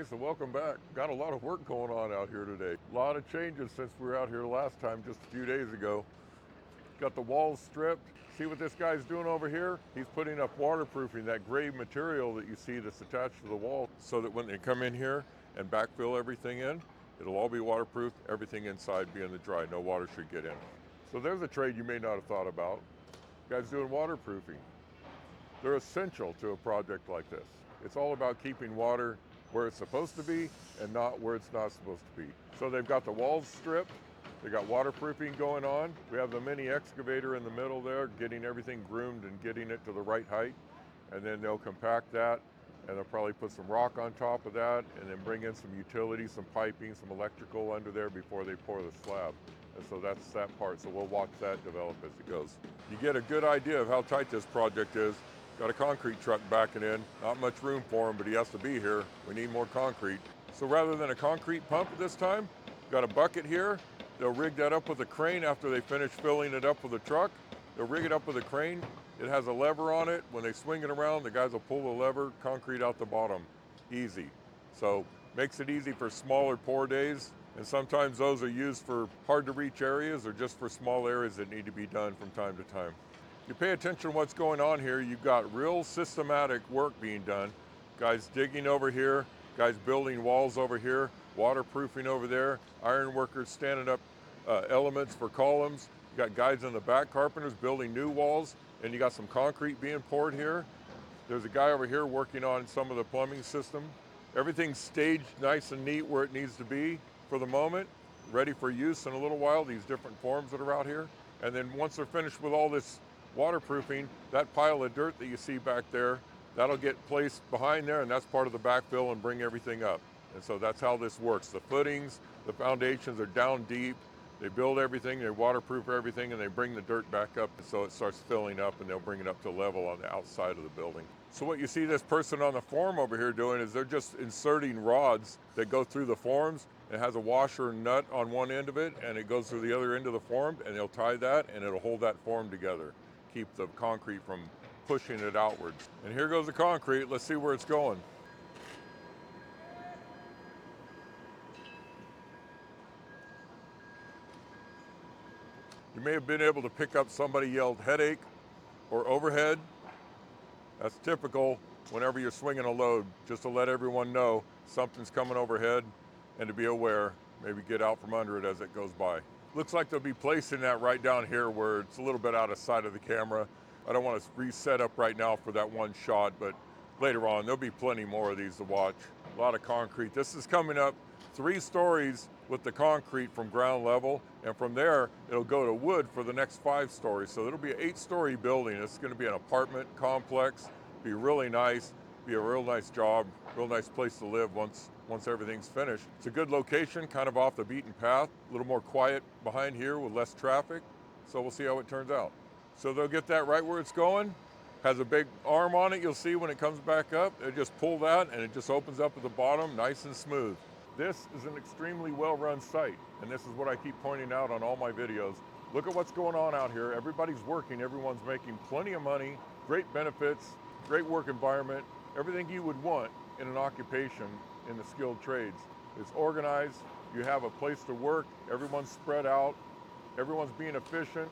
Hey, so welcome back. Got a lot of work going on out here today. A lot of changes since we were out here last time, just a few days ago. Got the walls stripped. See what this guy's doing over here? He's putting up waterproofing, that gray material that you see that's attached to the wall, so that when they come in here and backfill everything in, it'll all be waterproof, everything inside being the dry. No water should get in. So there's a trade you may not have thought about. Guys doing waterproofing. They're essential to a project like this. It's all about keeping water where it's supposed to be and not where it's not supposed to be. So they've got the walls stripped, they got waterproofing going on. We have the mini excavator in the middle there, getting everything groomed and getting it to the right height. And then they'll compact that, and they'll probably put some rock on top of that, and then bring in some utilities, some piping, some electrical under there before they pour the slab. And so that's that part, so we'll watch that develop as it goes. You get a good idea of how tight this project is. Got a concrete truck backing in. Not much room for him, but he has to be here. We need more concrete. So rather than a concrete pump this time, got a bucket here. They'll rig that up with a crane after they finish filling it up with a truck. They'll rig it up with a crane. It has a lever on it. When they swing it around, the guys will pull the lever, concrete out the bottom. Easy. So makes it easy for smaller pour days. And sometimes those are used for hard to reach areas or just for small areas that need to be done from time to time. You pay attention to what's going on here, you've got real systematic work being done. Guys digging over here, guys building walls over here, waterproofing over there, iron workers standing up elements for columns. You got guys in the back, carpenters building new walls, and you got some concrete being poured here. There's a guy over here working on some of the plumbing system. Everything's staged nice and neat where it needs to be for the moment, ready for use in a little while, these different forms that are out here. And then once they're finished with all this waterproofing, that pile of dirt that you see back there, that'll get placed behind there, and that's part of the backfill and bring everything up. And so that's how this works. The footings, the foundations are down deep. They build everything, they waterproof everything, and they bring the dirt back up, and so it starts filling up, and they'll bring it up to level on the outside of the building. So what you see this person on the form over here doing is they're just inserting rods that go through the forms. It has a washer and nut on one end of it, and it goes through the other end of the form, and they'll tie that, and it'll hold that form together. Keep the concrete from pushing it outwards. And here goes the concrete. Let's see where it's going. You may have been able to pick up somebody yelled headache or overhead. That's typical whenever you're swinging a load, just to let everyone know something's coming overhead and to be aware, maybe get out from under it as it goes by. Looks like they'll be placing that right down here where it's a little bit out of sight of the camera. I don't want to reset up right now for that one shot, but later on there'll be plenty more of these to watch. A lot of concrete. This is coming up 3 stories with the concrete from ground level, and from there it'll go to wood for the next 5 stories. So it'll be an 8-story building. It's going to be an apartment complex. Be really nice. Be a real nice job, real nice place to live once everything's finished. It's a good location, kind of off the beaten path, a little more quiet behind here with less traffic. So we'll see how it turns out. So they'll get that right where it's going. Has a big arm on it, you'll see when it comes back up. They just pull that and it just opens up at the bottom, nice and smooth. This is an extremely well-run site, and this is what I keep pointing out on all my videos. Look at what's going on out here. Everybody's working, everyone's making plenty of money, great benefits, great work environment, everything you would want in an occupation in the skilled trades. It's organized, you have a place to work, everyone's spread out, everyone's being efficient,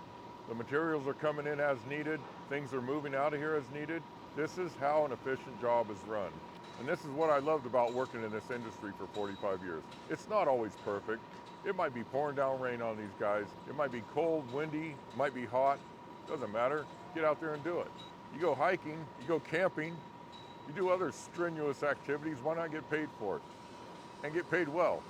the materials are coming in as needed, things are moving out of here as needed. This is how an efficient job is run. And this is what I loved about working in this industry for 45 years. It's not always perfect. It might be pouring down rain on these guys. It might be cold, windy, it might be hot. Doesn't matter. Get out there and do it. You go hiking, you go camping, you do other strenuous activities, why not get paid for it? And get paid well.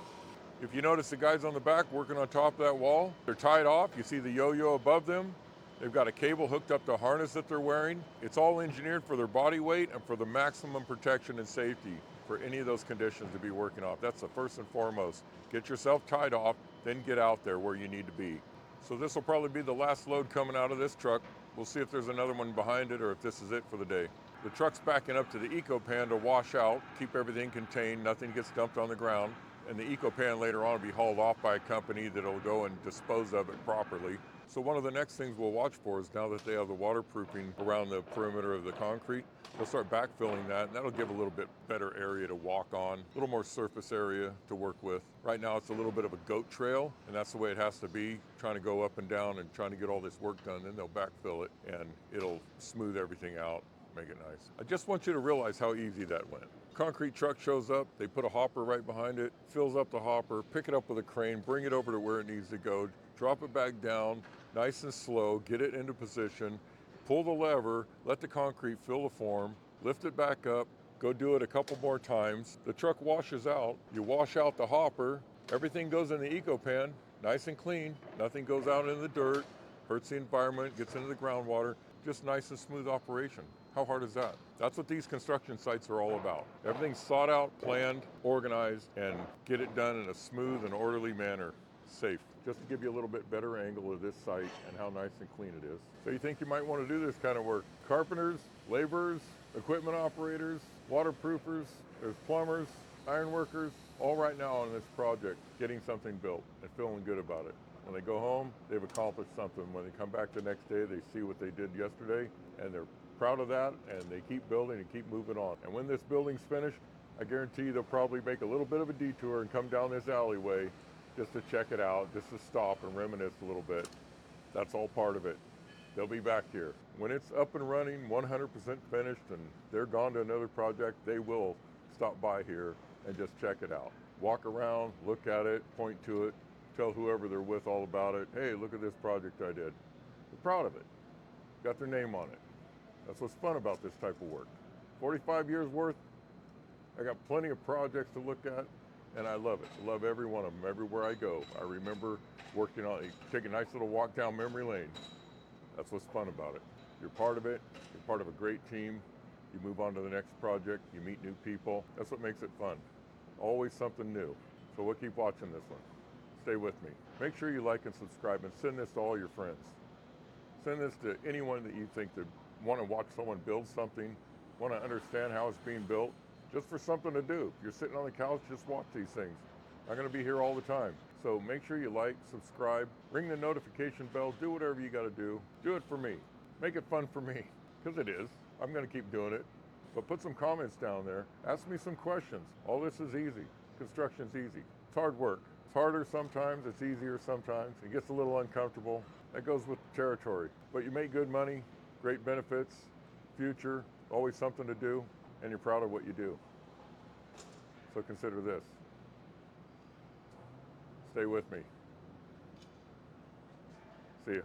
If you notice the guys on the back working on top of that wall, they're tied off. You see the yo-yo above them. They've got a cable hooked up to a harness that they're wearing. It's all engineered for their body weight and for the maximum protection and safety for any of those conditions to be working off. That's the first and foremost. Get yourself tied off, then get out there where you need to be. So this will probably be the last load coming out of this truck. We'll see if there's another one behind it or if this is it for the day. The truck's backing up to the eco pan to wash out, keep everything contained, nothing gets dumped on the ground. And the eco pan later on will be hauled off by a company that'll go and dispose of it properly. So one of the next things we'll watch for is, now that they have the waterproofing around the perimeter of the concrete, they'll start backfilling that, and that'll give a little bit better area to walk on, a little more surface area to work with. Right now it's a little bit of a goat trail, and that's the way it has to be, trying to go up and down and trying to get all this work done. Then they'll backfill it and it'll smooth everything out, make it nice. I just want you to realize how easy that went. Concrete truck shows up, they put a hopper right behind it, fills up the hopper, pick it up with a crane, bring it over to where it needs to go, drop it back down, nice and slow, get it into position, pull the lever, let the concrete fill the form, lift it back up, go do it a couple more times. The truck washes out, you wash out the hopper, everything goes in the eco pan, nice and clean, nothing goes out in the dirt, hurts the environment, gets into the groundwater, just nice and smooth operation. How hard is that? That's what these construction sites are all about. Everything's thought out, planned, organized, and get it done in a smooth and orderly manner, safe. Just to give you a little bit better angle of this site and how nice and clean it is. So you think you might want to do this kind of work? Carpenters, laborers, equipment operators, waterproofers, there's plumbers, iron workers, all right now on this project, getting something built and feeling good about it. When they go home, they've accomplished something. When they come back the next day, they see what they did yesterday, and they're proud of that, and they keep building and keep moving on. And when this building's finished, I guarantee you they'll probably make a little bit of a detour and come down this alleyway just to check it out, just to stop and reminisce a little bit. That's all part of it. They'll be back here. When it's up and running, 100% finished, and they're gone to another project, they will stop by here and just check it out. Walk around, look at it, point to it, tell whoever they're with all about it. Hey, look at this project I did. They're proud of it. Got their name on it. That's what's fun about this type of work. 45 years worth, I got plenty of projects to look at, and I love it. I love every one of them, everywhere I go. I remember working on it, take a nice little walk down memory lane. That's what's fun about it. You're part of it, you're part of a great team. You move on to the next project, you meet new people. That's what makes it fun. Always something new. So we'll keep watching this one. Stay with me. Make sure you like and subscribe, and send this to all your friends. Send this to anyone that you think that want to watch someone build something, want to understand how it's being built, just for something to do. If you're sitting on the couch, just watch these things. I'm going to be here all the time. So make sure you like, subscribe, ring the notification bell, do whatever you got to do. Do it for me. Make it fun for me, because it is. I'm going to keep doing it. But put some comments down there. Ask me some questions. All this is easy. Construction's easy. It's hard work. It's harder sometimes, it's easier sometimes. It gets a little uncomfortable. That goes with the territory. But you make good money, great benefits, future, always something to do, and you're proud of what you do. So consider this. Stay with me. See ya.